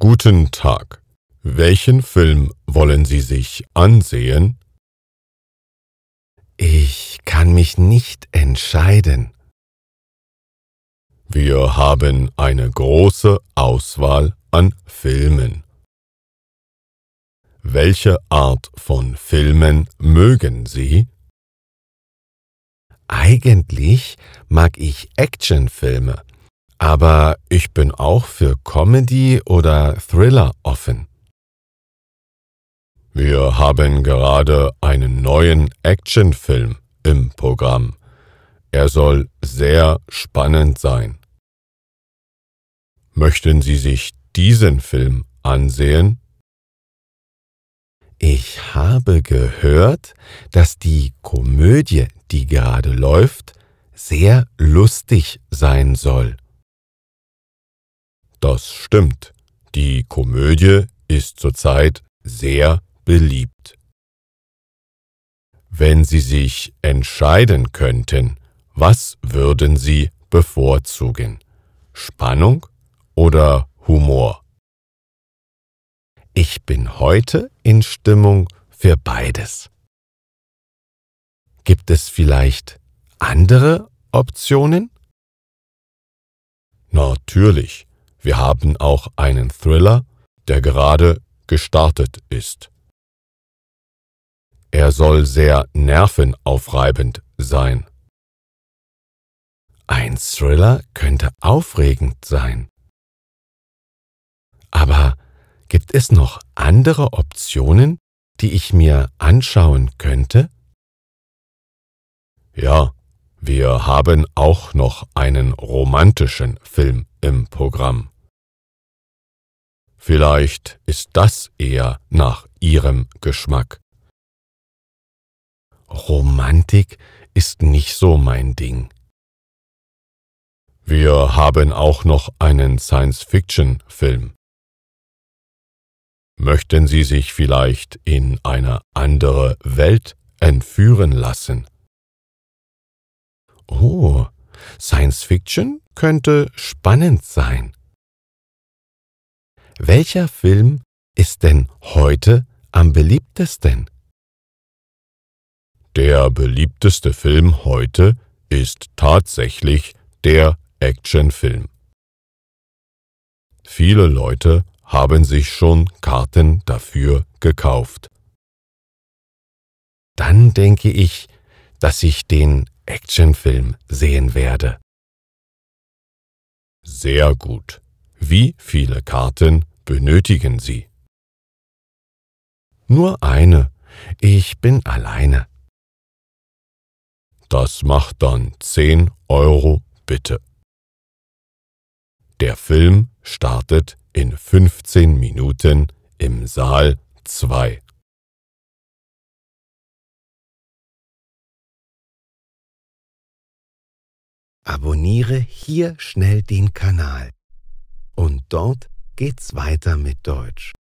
Guten Tag. Welchen Film wollen Sie sich ansehen? Ich kann mich nicht entscheiden. Wir haben eine große Auswahl an Filmen. Welche Art von Filmen mögen Sie? Eigentlich mag ich Actionfilme, aber ich bin auch für Comedy oder Thriller offen. Wir haben gerade einen neuen Actionfilm im Programm. Er soll sehr spannend sein. Möchten Sie sich diesen Film ansehen? Ich habe gehört, dass die Komödie, die gerade läuft, sehr lustig sein soll. Das stimmt. Die Komödie ist zurzeit sehr beliebt. Wenn Sie sich entscheiden könnten, was würden Sie bevorzugen? Spannung oder Humor? Ich bin heute in Stimmung für beides. Gibt es vielleicht andere Optionen? Natürlich, wir haben auch einen Thriller, der gerade gestartet ist. Er soll sehr nervenaufreibend sein. Ein Thriller könnte aufregend sein. Aber gibt es noch andere Optionen, die ich mir anschauen könnte? Ja, wir haben auch noch einen romantischen Film im Programm. Vielleicht ist das eher nach Ihrem Geschmack. Romantik ist nicht so mein Ding. Wir haben auch noch einen Science-Fiction-Film. Möchten Sie sich vielleicht in eine andere Welt entführen lassen? Oh, Science Fiction könnte spannend sein. Welcher Film ist denn heute am beliebtesten? Der beliebteste Film heute ist tatsächlich der Actionfilm. Viele Leute haben sich schon Karten dafür gekauft. Dann denke ich, dass ich den Actionfilm sehen werde. Sehr gut. Wie viele Karten benötigen Sie? Nur eine. Ich bin alleine. Das macht dann 10 Euro bitte. Der Film startet in 15 Minuten im Saal 2. Abonniere hier schnell den Kanal. Und dort geht's weiter mit Deutsch.